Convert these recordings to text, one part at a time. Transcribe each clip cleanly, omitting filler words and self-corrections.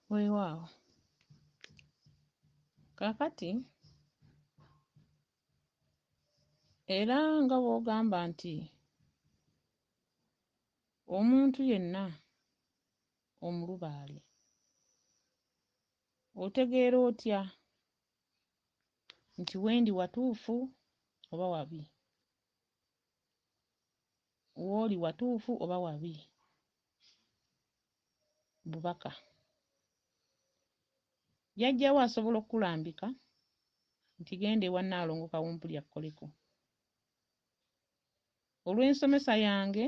Weewaawo kaakati era nga bw'ogamba nti omuntu yenna omulubaale otegeera otya nti wendi watuufu oba wabi? Wooli watuufu oba wabi? Bubaka jjajjaawo asobola okukulambika nti genda ewa Nalongo Kawumpuli akkoleko. Olw'ensomesa yange,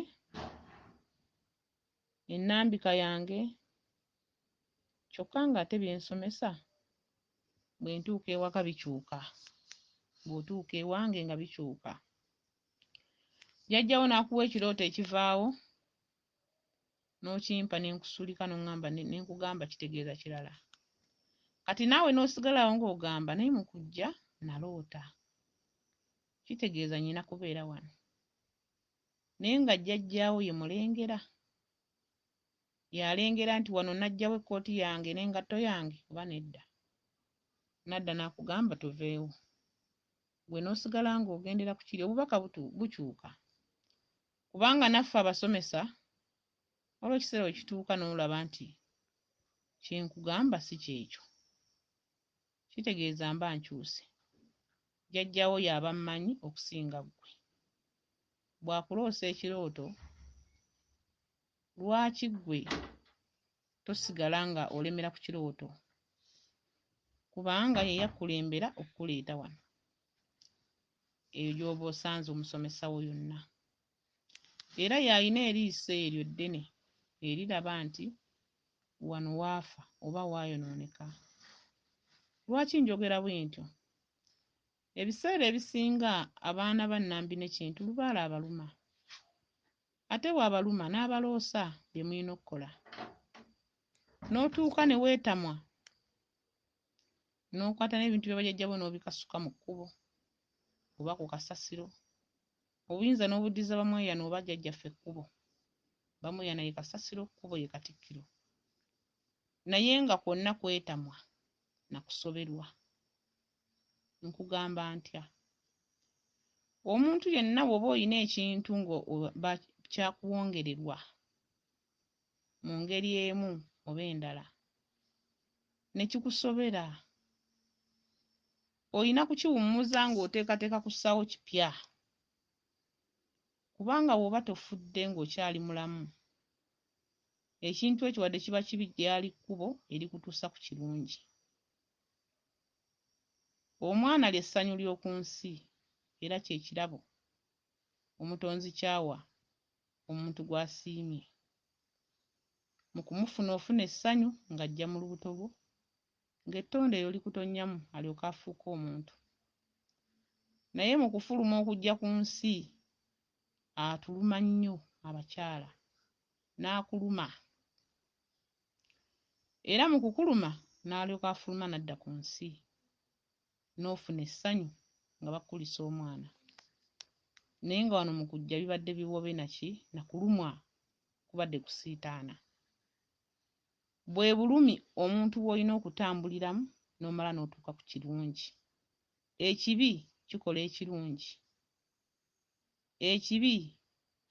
ennambika yange, kyokka ng'ate byensomesa bwe ntuuka ewaka bikyuka, bw'otuuka ewange nga bikyuka. Jjajjaawo n'akuwa ekirooto ekivaawo n'okimpa ne nkusulika ne nkugamba kitegeeza kirala. Kati naawe n'osigalawo ng'ogamba naye mu kujja naloota, kitegeeza nnyina kubeera wano. Naye nga jjajjaawo ye mulengera, y'alengera nti wano najjawo ekkooti yange n'engatto yange oba nedda. Nadda n'akugamba tuveewo. Gwe n'osigala ng'ogendera ku kiri, obubaka bukyuka. Kubanga naffe abasomesa waliwo ekiseera we kituuka n'olaba nti kye nkugamba si kyekyo. Kitegeeza mba nkyuse. Jjajjaawo y'aba mmanyi okusinga ggwe. Bw'akuloosa ekirooto, lwaki ggwe tosigala nga olemera ku kirooto? Kubanga ye yakkulembera okukuleeta wano. Eyo gy'oba osanze omusomesa wo yonna. Era y'alina eriiso eryo ddene eriraba nti wano waafa oba waayonooneka. Lwaki njogera bwe ntyo? Ebiseera ebisinga abaana ba Nnambi ne Kintu lubaale abaluma. Ate bw'abaluma n'abaloosa bye mulina okukola. N'otuuka ne weetamwa, n'okwata n'ebintu bya bajjajjabo n'obikasuka mu kkubo oba ku kasasiro. Obuyinza n'obuddiza bamweyano oba jjajjaffe ekkubo. Bamweyana ye kasasiro, kkubo ye Katikkiro. Naye nga kwonna kwetamwa na kusoberwa. Nkugamba ntya? Omuntu yenna bw'oba olina ekintu nga kyakuwongererwa mu ngeri emu oba endala ne kikusobera, olina kukiwummuza ng'oteekateeka kussaawo kipya. Kubanga bw'oba tofudde ng'okyali mulamu, ekintu ekyo wadde kiba kibi lyali kkubo erikutuusa ku kirungi. Omwana ly'essanyu ly'oku nsi era kye kirabo Omutonzi ky'awa omuntu gw'asiimye. Mu kumufuna ofuna essanyu ng'ajja mu lubuto lwo, ng'ettonde eryo likutonnyamu alyoke afuuke omuntu. Naye mu kufuluma okujja ku nsi atuluma nnyo abakyala, n'akuluma. Era mu kukuluma n'alyoka afuluma n'adda ku nsi, n'ofuna essanyu nga bakulisa omwana. Naye nga wano mu kujja bibadde biwobe na kulumwa kubadde kusiitaana. Bwe bulumi omuntu bw'olina okutambuliramu n'omala n'otuuka ku kirungi. Ekibi kikola ekirungi. Ekibi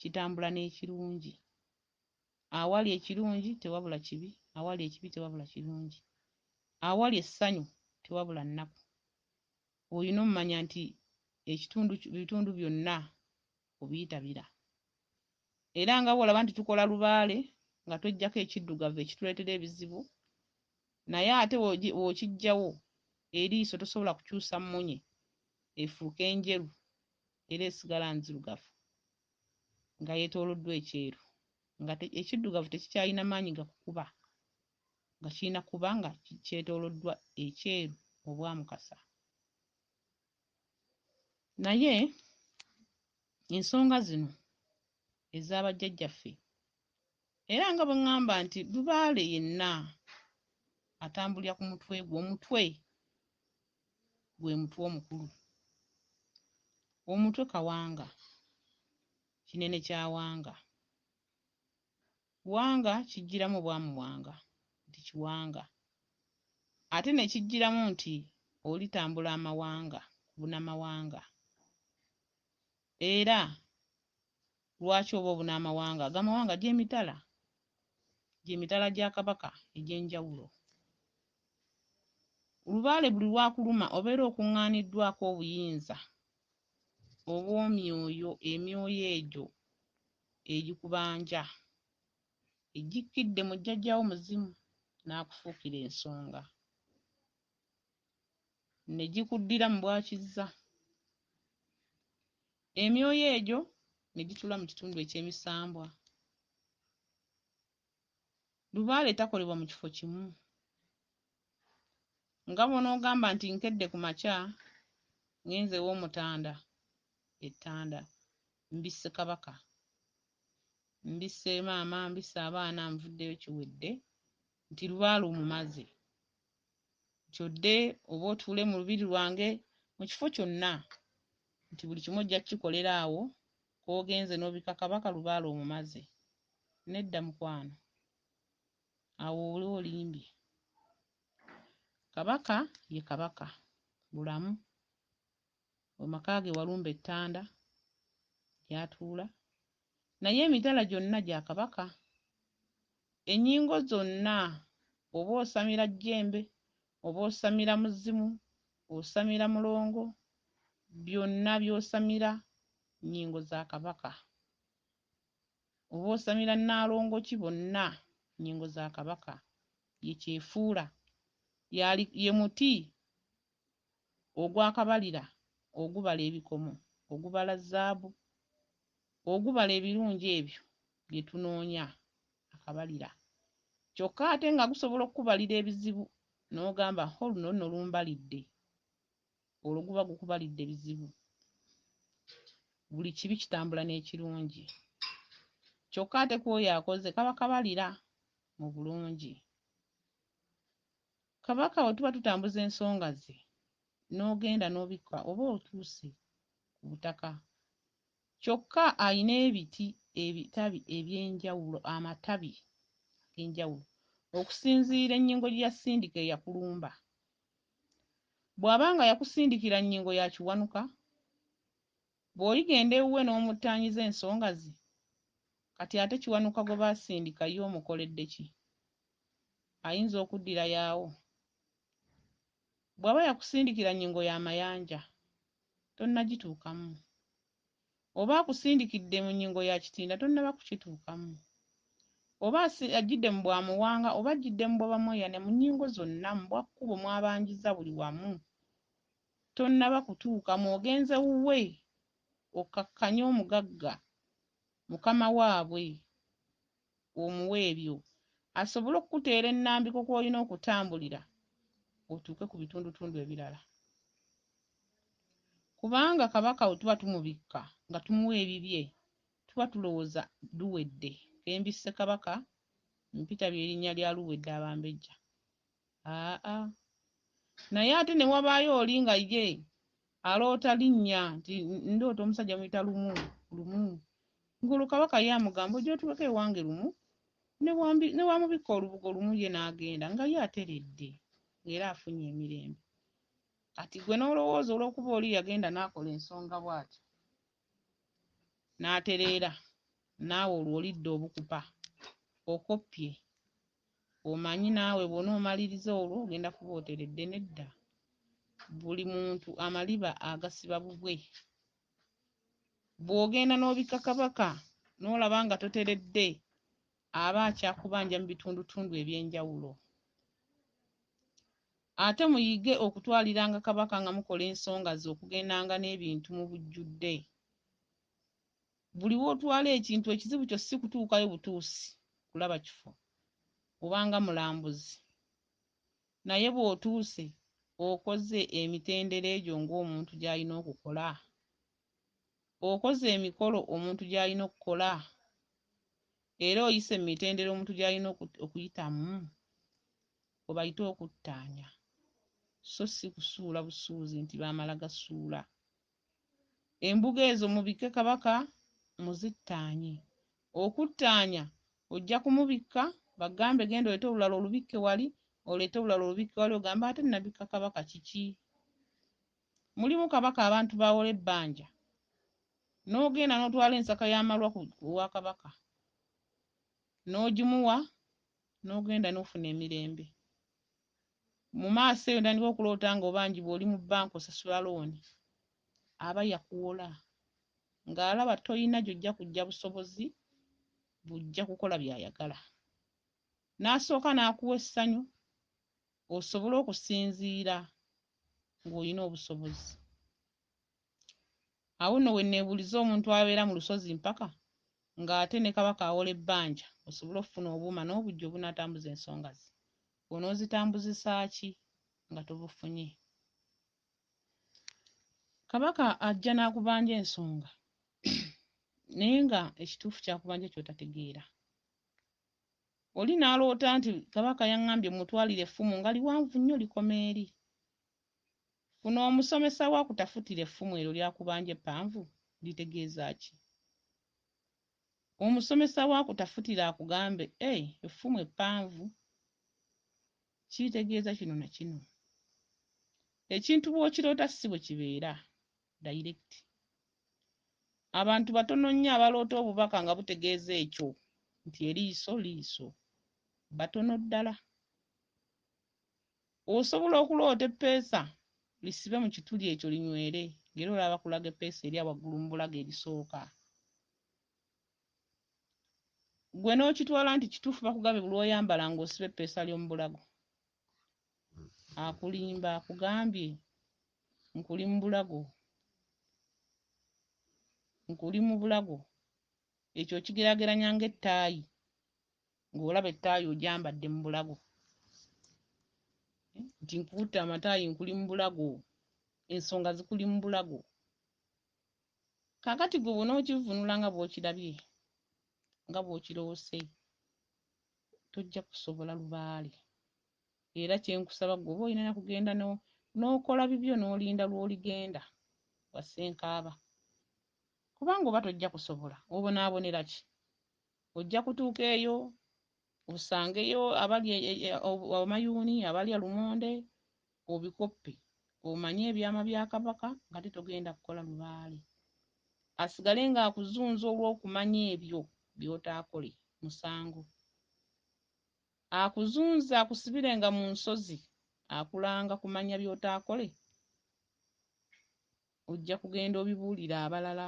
kitambula n'ekirungi. Awali ekirungi tewabula kibi, awali ekibi tewabula kirungi. Awali essanyu tewabula nnaku. Olina ommanya nti ebitundu byonna obiyitabira. Era nga bw'olaba nti tukola lubaale nga tweggyako ekiddugavu ekituleetera ebizibu, naye ate w'okiggyawo eriiso tosobola kukyusa mmunye efuuka enjeru era esigala nzirugavu nga yeetooloddwa ekyeru, nga ekiddugavu tekikyalina maanyi gakukuba, nga kirina kuba nga kyetooloddwa ekyeru obwamukasa. Naye ensonga zino ez'abajjajjaffe, era nga bwe ŋŋamba nti lubaale yenna atambulira ku mutwe gwe. Omutwe gwe mutwe omukulu. Omutwe kawanga, kinene kya wanga. Wanga kijjiramu obwamu wanga nti kiwanga. ate ne kijjiramu nti olitambula amawanga bunamawanga. Era lwaki oba obunamawanga? Agamawanga gy'emitala gya Kabaka egy'enjawulo. Lubaale buli lwakuluma obeera okuŋŋaaniddwako obuyinza obw'omyoyo, emyoyo egyo egikubanja egikkidde mu jjajjaawo muzimu n'akufuukira ensonga ne gikuddira mu bwakizza. Emyoyo egyo ne gitula mu kitundu eky'emisambwa. Lubaale takolebwa mu kifo kimu. Nga bw'onoogamba nti nkedde ku makya ngenze w'omutanda ettanda mbisse Kabaka, mbisse maama, mbisse abaana, nvuddeyo kiwedde, nti lubaale omumaze. Kyodde oba otuule mu lubiri lwange mu kifo kyonna nti buli kimu ojja kukikolera awo k'ogenze n'obika Kabaka, lubaale omumaze. Nedda mukwano, awo oli olimbye. Kabaka ye Kabaka bulamu. Amaka ge walumba ettanda gy'atuula, naye emitala gyonna gya Kabaka. Ennyingo zonna, oba osamira jjembe, oba osamira muzimu, osamira mulongo, byonna by'osamira nnyingo za Kabaka. Oba osamira Nalongo ki, bonna nnyingo za Kabaka. Ye kyefuula, ye muti ogwakabalira ogubala ebikomo, ogubala zzaabu, ogubala ebirungi ebyo bye tunoonya, akabalira. Kyokka ate nga gusobola okukubalira ebizibu n'ogamba luno nno lumbalidde, olwo guba gukubalidde bizibu. Buli kibi kitambula n'ekirungi. Kyokka ate ku oyo akoze kaba kabalira mu bulungi. Kabaka bwe tuba tutambuza ensonga ze n'ogenda n'obikka oba otuuse ku butaka. Kyokka ayina ebitabi eby'enjawulo, amatabi ag'enjawulo okusinziira ennyingo gye yasindika eyakulumba. Bw'aba nga yakusindikira nnyingo ya kiwanuka, bw'oligenda ewuwe n'omuttaanyiza ensonga ze, kati ate kiwanuka gwe baasindika ye omukoledde ki? Ayinza okuddira yaawo. Bw'aba yakusindikira nnyingo ya mayanja, tonnagituukamu. Oba akusindikidde mu nnyingo ya kitinda, tonnaba kukituukamu. Oba ajjidde mu bwamuwanga, oba ajjidde mu bwabamweyane, mu nnyingo zonna, mu bwakkubo mwabanjiza buli wamu, tonnaba kutuukamu. Ogenze wuwe okkakkanye omugagga mukama waabwe omuwe ebyo, asobole okukuteera ennambiko kw'olina okutambulira otuuke ku bitundutundu ebirala. Kubanga Kabaka we tuba tumubikka nga tumuwa ebibye, tuba tulowooza luwedde. Kembisse Kabaka, mpita by'erinnya lya luwedde Abambejja. Naye ate ne wabaayo oli nga ye aloota linnya nti ndoota omusajja muyita lumu. Ngulu Kabaka ye amugamba ojja otuweko ewange lumu, ne wamubikka olubugo lumu ye n'agenda nga ye ateredde ng'era afunye emirembe. Kati gwe n'olowooza olw'okuba oli yagenda n'akola ensonga bw'atyo n'atereera, naawe olwo olidde obukupa okoppye, omanyi naawe bw'onoomaliriza olwo ogenda kuba oteredde. Nedda, buli muntu amaliba agasiba bubwe. Bw'ogenda n'obikka Kabaka n'olaba nga toteredde, aba akyakubanja mu bitundutundu eby'enjawulo. Ate muyige okutwaliranga Kabaka nga mukola ensonga ze okugendanga n'ebintu mu bujjudde. Buli w'otwala ekintu, ekizibu kyo si kutuukayo butuusi kulaba kifo obanga mulambuzi, naye bw'otuuse okoze emitendera egyo ng'omuntu gy'alina okukola, okoze emikolo omuntu gy'alina okukola, era oyise mu mitendera omuntu gy'alina okuyitamu, we bayita okuttaanya, so si kusuula busuuzi nti baamala gasuula. Embuga ezo mubike Kabaka muzittaanye. Okuttaanya ojja kumubikka bagambe genda oleete olulala olubikke wali, oleete obulala olubikka wali ogamba ate nabikka kabaka kiki? Mulimu kabaka abantu bawola ebbanja n'ogenda n'otwala ensaka y'amalwa wa kabaka n'ogimuwa n'ogenda n'ofuna emirembe. Mu maaso eyo ndandika okuloota nga obangi bw'oli mu bbanka osasula looni aba yakuwola ng'alaba toyina gy'ojja kujja busobozi bujja kukola by'ayagala. N'asooka n'akuwa essanyu osobole okusinziira ng'olina obusobozi. Awo nno we neebuuliza omuntu abeera mu lusozi mpaka ng'ate ne kabaka awola ebbanja osobole okufuna obuuma n'obujja obunaatambuza ensonga ze. Onoozitambuzisa ki nga tobufunye? Kabaka ajja n'akubanja ensonga naye nga ekituufu kyakubanja ky'otategeera. Oli n'aloota nti kabaka yaŋŋambye mutwalire effumu nga liwanvu nnyo likoma eri. Funa omusomesa wa kutafutira effumu eryo lyakubanja eppanvu litegeeza ki? Omusomesa wa kutafutira akugambe effumu eppanvu kitegeeza kino na kino. Ekintu bw'okiroota si bwe kibeera direct. Abantu batono nnyo abaloota obubaka nga butegeeza ekyo nti eriiso liiso, batono ddala. Osobola okuloota eppeesa lisibe mu kituli ekyo linywere ng'era olaba kulaga eppeesa eri awaggulu mu bulago erisooka. Gwe n'okitwala nti kituufu bakugambye buli oyambala ng'osiba eppeesa ly'omu bulago. Akulimba akugambye nkuli mu bulago, nkuli mu bulago. Ekyo okigeraageranya ng'ettaayi ng'olaba ettaayi ogyambadde mu bulago. Nti nkutte amataayi nkuli mu bulago, ensonga zikuli mu bulago. Kaakati gwe bw'onookivunula nga bw'okirabye, nga bw'okiroose, tojja kusobola lubaale. Era kyenkusaba gwe oba olina kugenda n'okola bibyo n'olinda lw'oligenda wasenkaaba. Kubanga oba tojja kusobola obonaabonera ki? Ojja kutuuka eyo osangeyo abali amayuuni, abalya lumonde, obikoppe, omanye ebyama bya kabaka nga tetogenda kukola lubaale. Asigale ng'akuzunza olw'okumanya ebyo by'otaakole musango. Akuzunza akusibirenga mu nsozi akulanga kumanya by'otaakole, ojja kugenda obibuulira abalala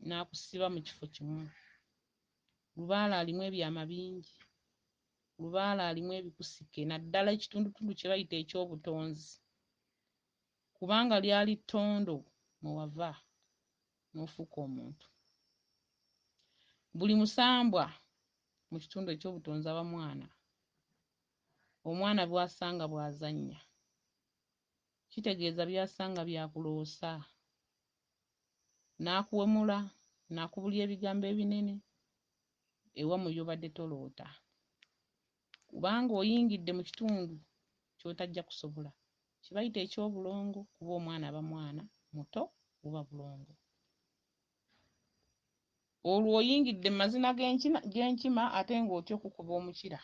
n'akusiba mu kifo kimu. Lubaale alimu ebyama bingi, lubaale alimu ebikusike, naddala ekitundutundu kye bayita eky'obutonzi, kubanga lyali ttondo mwe wava n'ofuuka omuntu. Buli musambwa mu kitundu eky'obutonzi aba mwana. Omwana bw'asanga bw'azannya kitegeeza by'asanga byakuloosa, n'akuwemula n'akubulya ebigambo ebinene ewamu by'obadde toloota. Kubanga oyingidde mu kitundu ky'otajja kusobola, kye bayita eky'obulongo, kuba omwana aba mwana muto buba bulongo. Olwo oyingidde mu mazina g'enkima ate ng'otya okukuba omukira.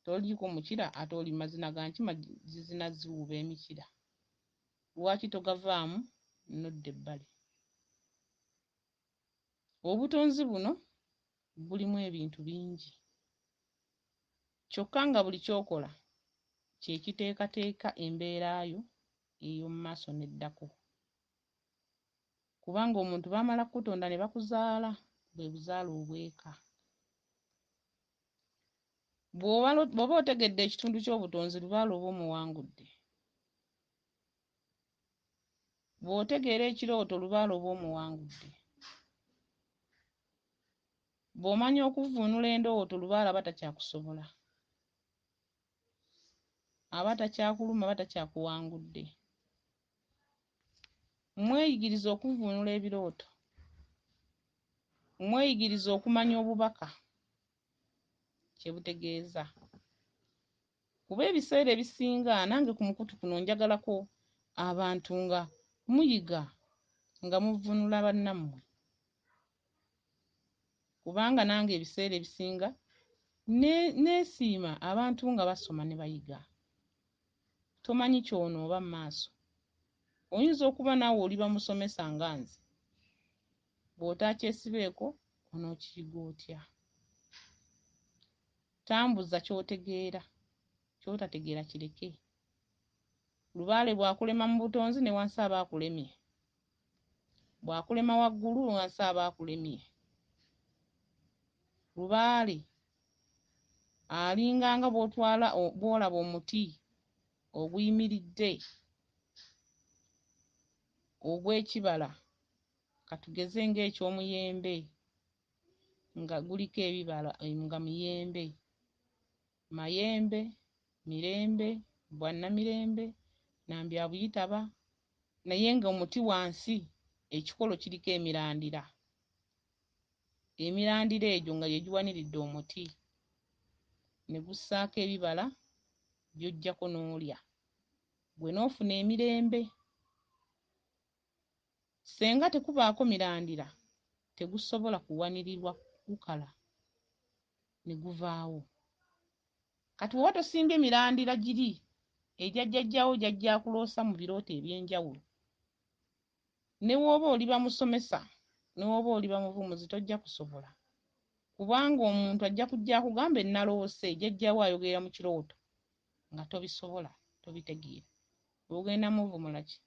Toliko mukira ate oli mazina ga nkima zizina ziwuba emikira. Lwaki togavaamu nodda ebbali? Obutonzi buno bulimu ebintu bingi, kyokka nga buli kyokola kye kiteekateeka embeera yo ey'omu maaso n'eddako. Kubanga omuntu baamala kukutonda ne bakuzaala, bwe buzaala obweka. Bw'oba otegedde ekitundu ky'obutonzi lubaale oba omuwangudde. Bw'otegeera ekirooto lubaale oba omuwangudde. Bw'omanya okuvvuunula endowooto lubaale aba takyakusobola. Aba takyakuluma, aba takyakuwangudde. Mweyigirize okuvvuunula ebirooto. Mweyigirize okumanya obubaka kye butegeeza. Kuba ebiseera ebisinga nange ku mukutu kuno njagalako abantu nga muyiga nga muvvuunula bannammwe. Kubanga nange ebiseera ebisinga Neesiima abantu nga basoma ne bayiga. Tomanyi ky'ono oba mu maaso. Oyinza okuba naawe oli bamusomesa nga nze. Bw'otaakyesibeeko onookiyiga otya? Tambuza ky'otegeera, ky'otategeera kireke. Lubaale bw'akulema mu butonzi ne wansi aba akulemye. Bw'akulema waggulu wansi aba akulemye. Lubaale alinganga bw'olaba omuti oguyimiridde ogw'ekibala, katugeze ng'eky'omuyembe nga guliko ebibala nga miyembe, mayembe, mirembe, bwannamirembe, nambyabuyitaba, naye ng'omuti wansi ekikolo kiriko emirandira. Emirandira egyo nga gye giwaniridde omuti, ne gussaako ebibala by'oggyako n'olya. Gwe n'ofuna emirembe. Senga tekubaako mirandira, tegusobola kuwanirirwa gukala ne guvaawo. Kati woba tosimbye mirandira giri egya jjajjaawo gy'ajja akuloosa mu birooto eby'enjawulo, ne w'oba oli bamusomesa, ne w'oba oli bamuvumuzi tojja kusobola. Kubanga omuntu ajja kujja akugamba naloose, jjajjaawo ayogerera mu kirooto nga tobisobola, tobitegeera. Ogenda muvumula ki?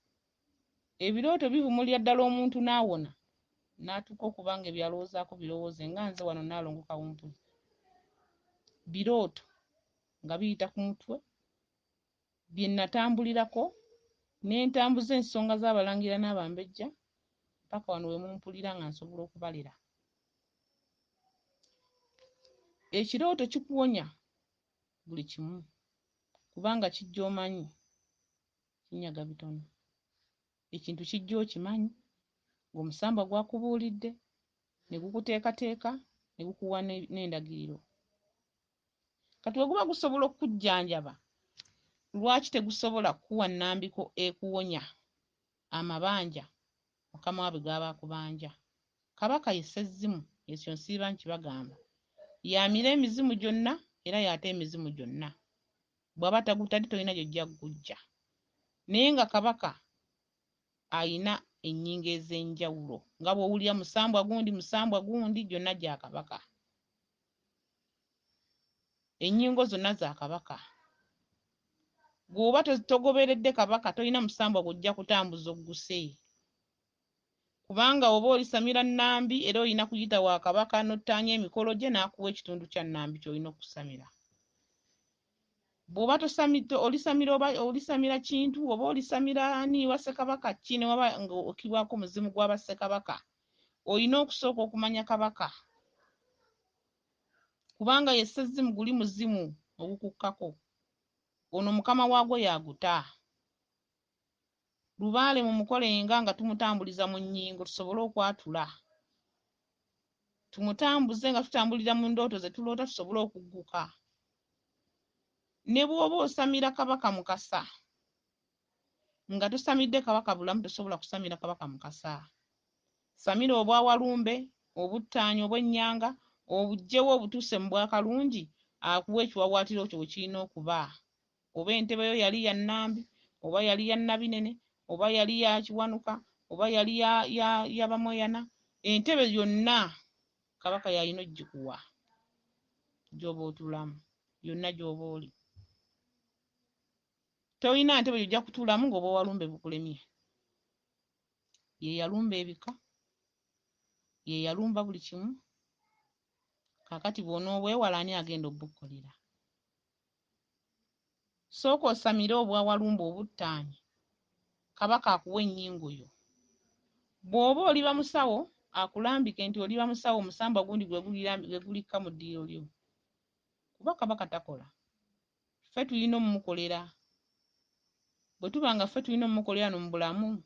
Ebirooto bivumulira ddala omuntu n'awona, n'atuuka okuba nga byalowoozaako birowooze nga nze wano Nalongo Kawumpuli. Birooto nga biyita ku mutwe, bye natambulirako, n'entambuza ensonga z'abalangira n'abambejja, paka wano we mumpulira nga nsobola okubalira. Ekirooto kikuwonya buli kimu, kubanga kijja omanyi kinyaga bitono. Ekintu kijja okimanyi, ng'omusambwa gwakubuulidde, ne gukuteekateeka, ne gukuwa n'endagiriro. Kati bwe guba gusobola okukujjanjaba, lwaki tegusobola kukuwa nnambiko ekuwonya amabanja Mukama wa bwe gaba akubanja? Kabaka ye Sezzimu, ekyo nsiiba nkibagamba. Yamira emizimu gyonna era y'ate emizimu gyonna. Bw'aba tagutadde tolina gy'ojja kugujja. Naye nga kabaka ayina ennyingo ez'enjawulo. Nga bw'owulira musambwa gundi gyonna gya kabaka. Ennyingo zonna za kabaka. Bw'oba togoberedde kabaka tolina musambwa gw'ojja kutambuza ogguse. Kubanga oba olisamira nnambi era olina kuyita wa kabaka n'ottaanya emikolo gye n'akuwa ekitundu kya nnambi ky'olina okusamira. Bw'oba olisamira kintu, oba olisamira ani wa Ssekabaka ki ne waba ng'okkibwako muzimu gwa bassekabaka, olina okusooka okumanya kabaka. Kubanga ye Sezzimu guli muzimu ogukukkako. Ono mukama waagwo y'aguta. Lubaale mumukolenga nga tumutambuliza mu nnyingo tusobole okwatula. Tumutambuze nga tutambulira mu ndooto ze tuloota tusobole okugguka. Ne bw'oba osamira kabaka mukasa, nga tosamidde kabaka bulamu tosobola kusamira kabaka mukasa. Samira obwa walumbe, obuttaanyi obw'ennyanga, obuggyewo obutuuse mu bwakalungi, akuwa ekiwawaatiro kyo we kirina okuba. Oba entebe yo yali ya nnambi, oba yali ya nnabinene, oba yali ya kiwanuka, oba yali ya bamoyana, entebe yonna kabaka yalina oggikuwa gy'oba otuulamu, yonna gy'oba oli. Tolina ntebe gy'ojja kutuulamu ng'oba walumbe bukulemye. Ye yalumba ebika, ye yalumba buli kimu. Kaakati bw'onoobwewala ani agenda obbukkolera? Sooka osamire obwa walumbe obuttaanyi, kabaka akuwa ennyingo yo. Bw'oba oli bamusawo akulambike nti oli bamusawo, omusambwa gundi gwe gulikka mu ddiiro lyo. Kuba kabaka takola. Ffe tulina omumukolera. Bwe tuba nga ffe tulina omumukolera no mu bulamu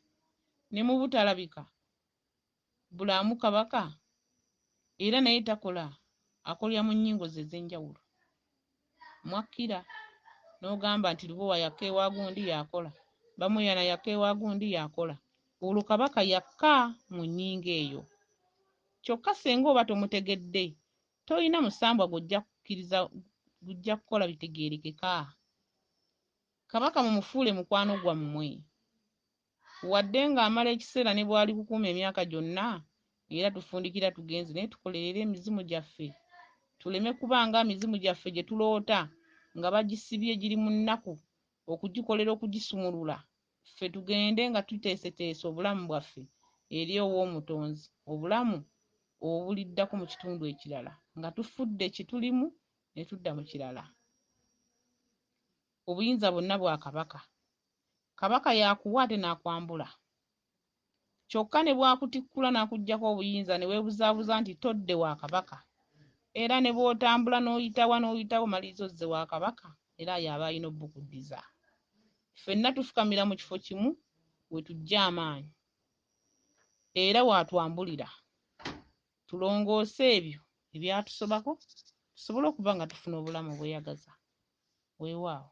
ne mu butalabika, bulamu kabaka era naye takola, akolera mu nnyingo ze ez'enjawulo. Mwakkira n'ogamba nti Lubowa yakka ewa gundi yakola, Bamoyana yakka ewa gundi yakola. Olwo kabaka yakka mu nnyingo eyo. Kyokka senga oba tomutegedde, tolina musambwa gw'ojja tukkiriza gujja kukola bitegeerekeka. Kabaka mumufuule mukwano gwammwe, wadde ng'amala ekiseera ne bwali kukuuma emyaka gyonna, era tufundikira tugenze naye tukolerere emizimu gyaffe, tuleme kubanga emizimu gyaffe gye tuloota nga bagisibye giri mu nnaku okugikolera okugisumulula, ffe tugende nga tuteeseteese obulamu bwaffe eri ow'omutonzi, obulamu obuliddako mu kitundu ekirala nga tufudde kye tulimu ne tudda mu kirala. Obuyinza bwonna bwa kabaka. Kabaka yakuwa ate n'akwambula. Kyokka ne bwakutikkula n'akuggyako obuyinza ne weebuzaabuza nti todde wa kabaka. Era ne bw'otambula n'oyitawo maliriza ozze wa kabaka, era y'aba alina obbukuddiza. Ffenna tufukamira mu kifo kimu we tujja amaanyi. Era waatwambulira. Tulongoose ebyo ebyatusobako tusobole okuba nga tufuna obulamu obweyagaza. Weewaawo.